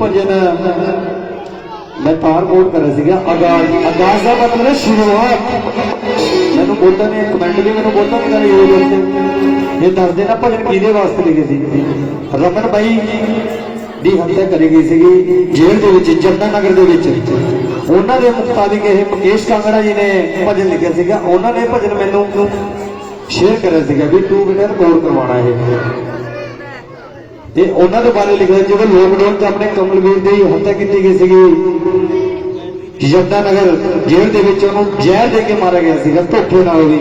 भजन मैं तार कोट कर रहा आगाज आगाज का मतलब है शुरुआत। मैं बोलता ने कमेंट भी मैं बोलता नहीं करे यूट्यूब ये दस देना भजन किहदे वास्ते लिखे सी। रमन भाई की हत्या करी गई सी जेल के विच जमुना नगर के विच। उन्हां दे मुताबिक यह मुकेश कांगड़ा जी ने भजन लिखा सीगा। उन्होंने भजन मैनू शेयर करा सीगा भी तू बेटा रिकॉर्ड करवाना है। ये उन्होंने बारे लिखा जो लॉकडाउन से अपने कमलवीर की हत्या की गई सी यमुना नगर जेल के जहर दे के मारा गया सीगा धोखे नाल भी।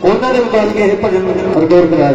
उन्होंने मुताबिक यह भजन रिकॉर्ड कराया।